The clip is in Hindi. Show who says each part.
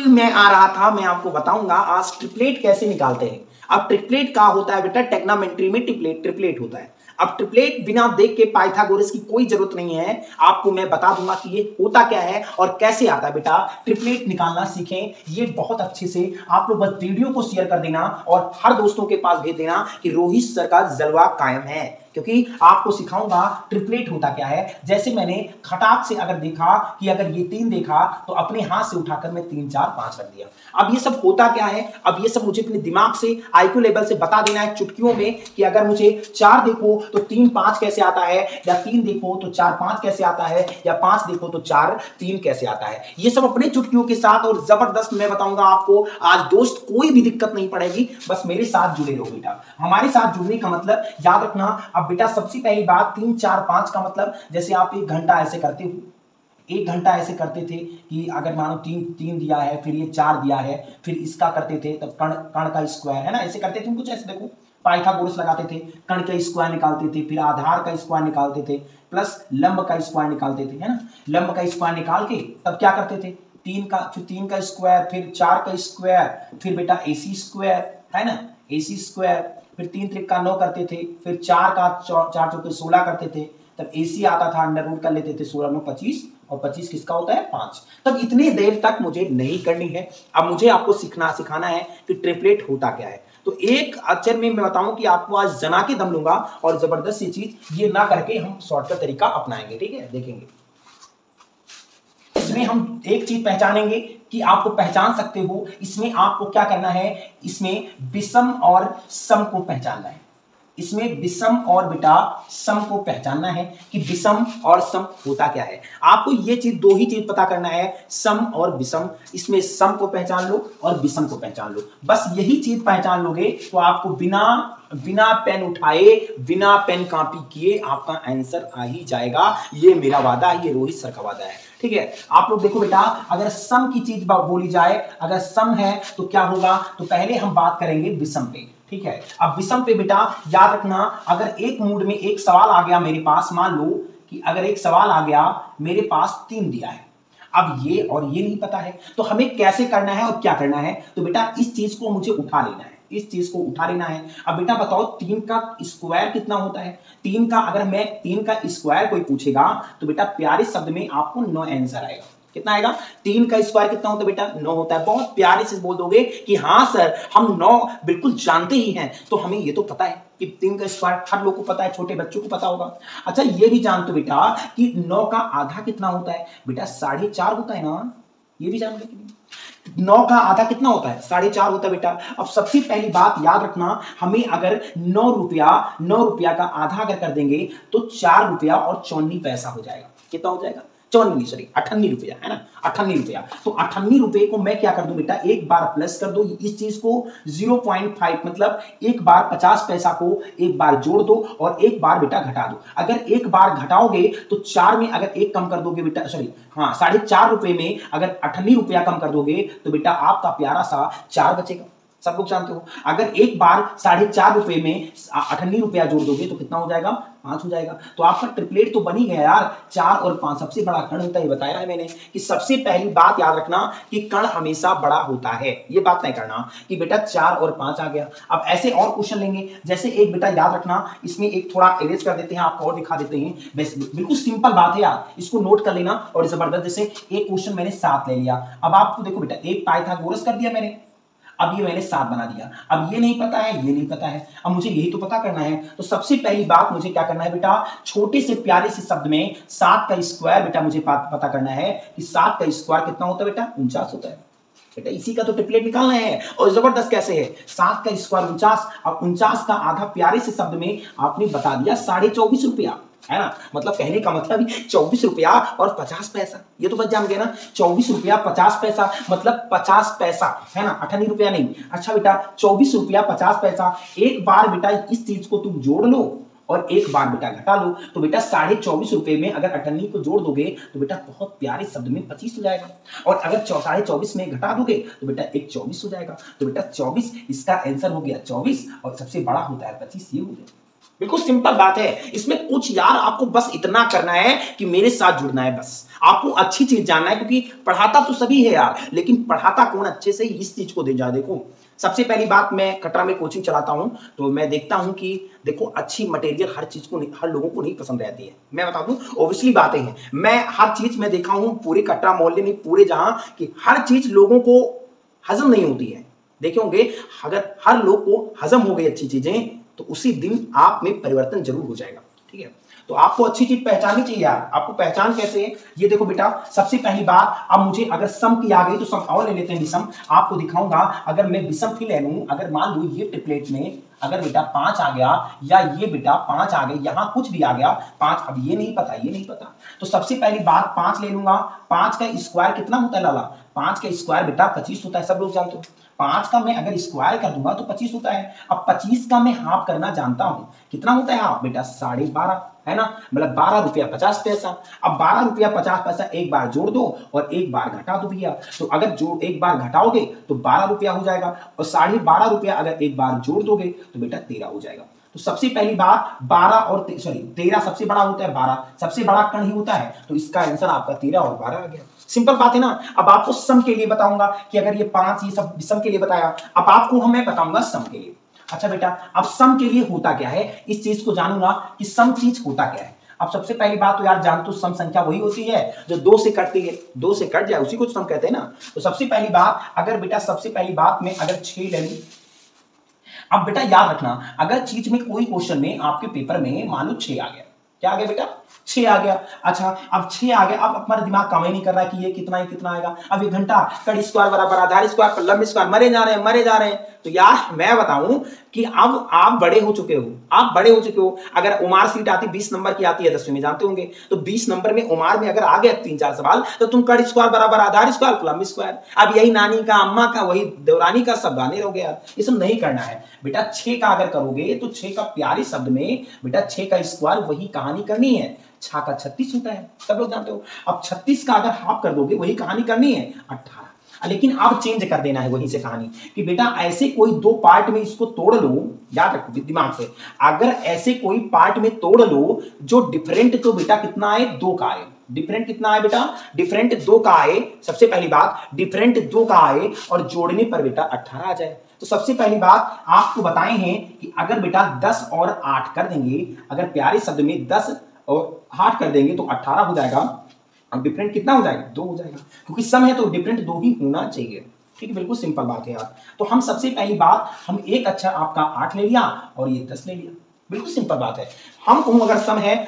Speaker 1: बिल्कुल मैं आ रहा था, मैं आपको बताऊंगा आज ट्रिपलेट कैसे निकालते हैं। अब ट्रिपलेट का होता है बेटा, टेक्नामेंट्री में ट्रिपलेट होता है। अब ट्रिपलेट बिना देख के पाइथागोरस की कोई जरूरत नहीं है, आपको मैं बता दूंगा कि ये होता क्या है और कैसे आता है। बेटा ट्रिपलेट निकालना सीखें, ये बहुत अच्छे से आप लोग बस वीडियो को शेयर कर देना और हर दोस्तों के पास भेज देना कि रोहित सर का जलवा कायम है, क्योंकि आपको सिखाऊंगा ट्रिपलेट होता क्या है। जैसे मैंने खटाक से अगर देखा कि अगर ये 3 देखा तो अपने हाथ से उठाकर मैं 3 4 5 रख दिया। अब ये सब होता क्या है, अब ये सब मुझे अपने दिमाग से आईक्यू लेवल से बता देना है चुटकियों में कि अगर मुझे 4 देखो तो 3 5 कैसे आता है, या 3 देखो तो 4 5 कैसे आता है, या 5 देखो तो 4 3 कैसे आता है। ये सब अपने चुटकियों के साथ और जबरदस्त मैं बताऊंगा आपको आज दोस्त, कोई भी दिक्कत नहीं पड़ेगी, बस मेरे साथ जुड़े रहो बेटा। हमारे साथ जुड़ने का मतलब याद रखना। अब बेटा सबसे पहली बात 3 4 5 का मतलब, जैसे आप 1 घंटा ऐसे करते हो, 1 घंटा ऐसे करते थे कि अगर मानो 3 दिया है, फिर ये 4 दिया है, फिर इसका करते थे, तब कर्ण का स्क्वायर है ना, ऐसे करते थे कुछ ऐसे। देखो पाइथागोरस लगाते थे, कर्ण का स्क्वायर निकालते थे, फिर आधार का स्क्वायर निकालते थे, प्लस लंब का स्क्वायर निकालते थे, है ना। लंब का स्क्वायर निकाल के तब क्या करते थे, 3 का, फिर 3 का स्क्वायर, फिर 4 का स्क्वायर, फिर बेटा AC स्क्वायर, है ना, AC स्क्वायर, फिर 3 त्रिक का 9 करते थे, फिर 4 का 4 चौके 16 करते थे, तब AC आता था, अंडर रूट कर लेते थे, 16 9 25, और 25 किसका होता है 5। तब इतनी देर तक मुझे नहीं करनी है, अब मुझे आपको सिखाना है कि ट्रिपलेट होता क्या है। तो एक अक्षर में मैं बताऊं कि आपको आज जना के दम लूंगा और जबरदस्त ये चीज ये ना करके हम शॉर्टकट तरीका अपनाएंगे, ठीक है, देखेंगे। इसमें हम एक चीज पहचानेंगे कि आपको पहचान सकते हो, इसमें आपको क्या करना है, इसमें विषम और सम को पहचानना है। इसमें विषम और बेटा सम को पहचानना है कि विषम और सम होता क्या है। आपको ये चीज, 2 ही चीज पता करना है, सम और विषम। इसमें सम को पहचान लो और विषम को पहचान लो, बस यही चीज पहचान लोगे तो आपको बिना पेन उठाए, बिना पेन कॉपी किए आपका आंसर आ ही जाएगा। ये मेरा वादा है, ये रोहित सर का वादा है, ठीक है। आप लोग देखो बेटा, अगर सम की चीज बोली जाए, अगर सम है तो क्या होगा, तो पहले हम बात करेंगे विषम पे, ठीक है। अब विषम पे बेटा याद रखना, अगर एक मूड में एक सवाल आ गया मेरे पास, मान लो कि अगर एक सवाल आ गया मेरे पास 3 दिया है, अब ये और ये नहीं पता है, तो हमें कैसे करना है और क्या करना है, तो बेटा इस चीज को मुझे उठा लेना है, इस चीज को उठा लेना है। अब बेटा बताओ 3 का स्क्वायर कितना होता है, 3 का, अगर मैं 3 का स्क्वायर कोई पूछेगा तो बेटा प्यारे शब्द में आपको 9 आंसर आएगा। कितना आएगा, 3 का स्क्वायर कितना होता है बेटा 9 होता है। बहुत प्यारे से बोल दोगे कि हाँ सर हम 9 बिल्कुल जानते ही हैं, तो हमें ये तो पता है कि 3 का स्क्वायर हर लोग को पता है, छोटे बच्चों को पता होगा। अच्छा ये भी जानते हो बेटा कि 9 का आधा कितना होता है, बेटा 4.5 होता है ना, ये भी जान लो। 9 का आधा कितना होता है, 4.5 होता है बेटा। अब सबसे पहली बात याद रखना, हमें अगर 9 रुपया का आधा अगर कर देंगे तो 4 रुपया और 54 पैसा हो जाएगा। कितना हो जाएगा, 58 रुपया, है ना, 58 रुपया। तो 58 रुपये को मैं क्या कर दूं बेटा, एक बार प्लस कर दो, इस चीज को 0.5 मतलब एक बार 50 पैसा को एक बार जोड़ दो और एक बार बेटा घटा दो। अगर एक बार घटाओगे तो 4 में अगर एक कम कर दोगे बेटा, सॉरी हाँ 4.5 रुपये में अगर 58 रुपया कम कर दोगे तो बेटा आपका प्यारा सा 4 बचेगा। सब लोग जानते हो, अगर एक बार 4.5 रुपये में 58 रुपया जोड़ दोगे तो कितना हो जाएगा, 5 हो जाएगा। तो आपका ट्रिपलेट तो बन ही गया यार, 4 और 5 सबसे बड़ा कण होता है। ये बताया है मैंने कि सबसे पहली बात याद रखना कि कण हमेशा बड़ा होता है, ये बात नहीं करना कि बेटा 4 और 5 आ गया। अब ऐसे और क्वेश्चन लेंगे, जैसे एक बेटा याद रखना, इसमें एक थोड़ा इरेज कर देते हैं, आपको और दिखा देते हैं, बिल्कुल सिंपल बात है यार, इसको नोट कर लेना और जबरदस्त। जैसे एक क्वेश्चन मैंने 7 ले लिया, अब आपको देखो बेटा एक पाइथागोरस कर दिया मैंने, अब ये मैंने 7 बना दिया। अब ये नहीं पता है, ये नहीं पता है, अब मुझे यही तो पता करना है। तो सबसे पहली बात मुझे क्या करना है बेटा, छोटे से प्यारे से शब्द में 7 का स्क्वायर बेटा मुझे पता करना है कि 7 का स्क्वायर कितना होता है बेटा, 49 होता है बेटा। इसी का तो ट्रिपलेट निकालना है और जबरदस्त कैसे है, 7 का स्क्वायर 49, अब 49 का आधा प्यारे से शब्द में आपने बता दिया 24.5 रुपया, है ना। मतलब कहने का मतलब 24 रुपया और 50 पैसा, ये तो बस जान गए ना, 24 रुपया 50 पैसा मतलब 50 पैसा, है ना, 58 रुपया नहीं। अच्छा बेटा 24 रुपया 50 पैसा, एक बार बेटा इस चीज को तुम जोड़ लो और एक बार बेटा घटा लो, तो बेटा 24.5 रुपये में अगर 58 को जोड़ दोगे तो बेटा बहुत प्यारे शब्द में 25 हो जाएगा, और अगर 24.5 में घटा दोगे तो बेटा एक 24 हो जाएगा। तो बेटा 24 इसका आंसर हो गया 24, और सबसे बड़ा होता है 25, ये हो गया। बिल्कुल सिंपल बात है। इसमें कुछ यार आपको बस इतना करना है कि मेरे साथ जुड़ना है, बस आपको अच्छी चीज जानना है, क्योंकि पढ़ाता तो सभी है यार, लेकिन पढ़ाता कौन अच्छे से, इस चीज को दे जा। देखो सबसे पहली बात, मैं कटरा में कोचिंग चलाता हूं, तो मैं देखता हूं कि देखो अच्छी मटेरियल हर चीज को हर लोगों को नहीं पसंद रहती है। मैं बता दूं ऑब्वियसली बातें हैं, मैं हर चीज में देखा हूं पूरे कटरा मोहल्ले में, पूरे जहां कि हर चीज लोगों को हजम नहीं होती है। देखे होंगे अगर हर लोग को हजम हो गई अच्छी चीजें तो उसी दिन आप में परिवर्तन जरूर हो जाएगा। ठीक है, तो आपको अच्छी चीज पहचाननी चाहिए यार। आपको पहचान कैसे है ये देखो बेटा, सबसे पहली बात, अब मुझे अगर सम की आ गई तो सम और ले लेते हैं विषम, आपको दिखाऊंगा। अगर मैं विषम भी ले लूं, अगर मान लो ये ट्रिपलेट में अगर बेटा 5 आ गया, या ये बेटा 5 आ गए, यहां कुछ भी आ गया 5, अब ये नहीं पता, ये नहीं पता, तो सबसे पहली बात 5 ले लूंगा। 5 का स्क्वायर कितना होता है लाला? 5 का स्क्वायर बेटा 25 होता है, सब लोग जानते हो। 5 का मैं अगर स्क्वायर कर दूंगा तो 25 होता है। अब 25 का मैं हाफ करना जानता हूं, कितना होता है हाफ बेटा? 12.5 है ना, मतलब 12 रुपया 50 पैसा। अब 12 रुपया 50 पैसा एक बार जोड़ दो और एक बार घटा दो भैया, तो अगर जोड़ एक बार घटाओगे तो 12 रुपया हो जाएगा, और 12.5 रुपया अगर एक बार जोड़ दोगे तो बेटा 13 हो जाएगा। तो सबसे पहली बात 12 और 13 सबसे बड़ा होता है, 12 सबसे बड़ा कण ही होता है, तो इसका आंसर आपका 13 और 12 आ गया। सिंपल बात है ना। अब आपको सम के लिए बताऊंगा कि अगर ये 5 ये सब सम के लिए बताया, अब आपको मैं बताऊंगा सम के लिए। अच्छा बेटा, अब सम के लिए होता क्या है, इस चीज को जानूंगा कि सम चीज होता क्या है। अब सबसे पहली बात तो यार जान, तो सम संख्या वही होती है जो 2 से कटती है, 2 से कट जाए उसी को सम कहते हैं ना। तो सबसे पहली बात, अगर बेटा सबसे पहली बात में अगर 6 ले लूं, अब बेटा याद रखना, अगर चीज में कोई क्वेश्चन में आपके पेपर में मान लो 6 आ गया, क्या आ गया बेटा? 6 आ गया। अच्छा अब 6 आ गया, अब हमारा दिमाग काम ही नहीं कर रहा है कि ये कितना है कितना आएगा। अब 1 घंटा कट स्क्वायर बराबर आधार स्क्वायर लंब स्क्वायर, मरे जा रहे हैं मरे जा रहे हैं। तो यार मैं बताऊं कि अब आप बड़े हो चुके हो, आप बड़े हो चुके हो। अगर उमार सीट आती 20 नंबर की आती है 10वीं में, जानते होंगे, तो 20 नंबर में उमार में अगर आ गया 3-4 सवाल, तो तुम कट स्क्वायर बराबर आधार स्क्वायर लंब स्क्वायर, अब यही नानी का अम्मा का वही देवरानी का सब गाने रहोगे यार, ये सब नहीं करना है बेटा। 6 का अगर करोगे तो 6 का प्यारे शब्द में बेटा 6 का स्क्वायर वही कहानी करनी है। 6 का 36 होता है, सब लोग जानते हो। अब 36 का अगर हाफ कर दोगे वही कहानी करनी है 18, लेकिन अब चेंज कर देना है वहीं से कहानी कि बेटा ऐसे कोई 2 पार्ट में इसको तोड़ लो, याद रखो दिमाग से, अगर ऐसे कोई पार्ट में तोड़ लो जो डिफरेंट, तो बेटा कितना आए? 2 का आए। डिफरेंट कितना आए बेटा? डिफरेंट 2 का आए। सबसे पहली बात डिफरेंट 2 का आए और जोड़ने पर बेटा 18 आ जाए। तो सबसे पहली बात आपको बताए हैं कि अगर बेटा 10 और 8 कर देंगे, अगर प्यारे शब्द में 10 और 8 कर देंगे तो 18 हो जाएगा। अब डिफरेंट कितना हो जाएगा? 2 हो जाएगा, क्योंकि सम है तो डिफरेंट 2 ही होना चाहिए। ठीक है, बिल्कुल सिंपल बात है यार। तो हम सबसे पहली बात, हम एक अक्षर आपका 8 ले लिया और ये 10 ले लिया, बिल्कुल सिंपल बात है। हम कहूं अगर सम है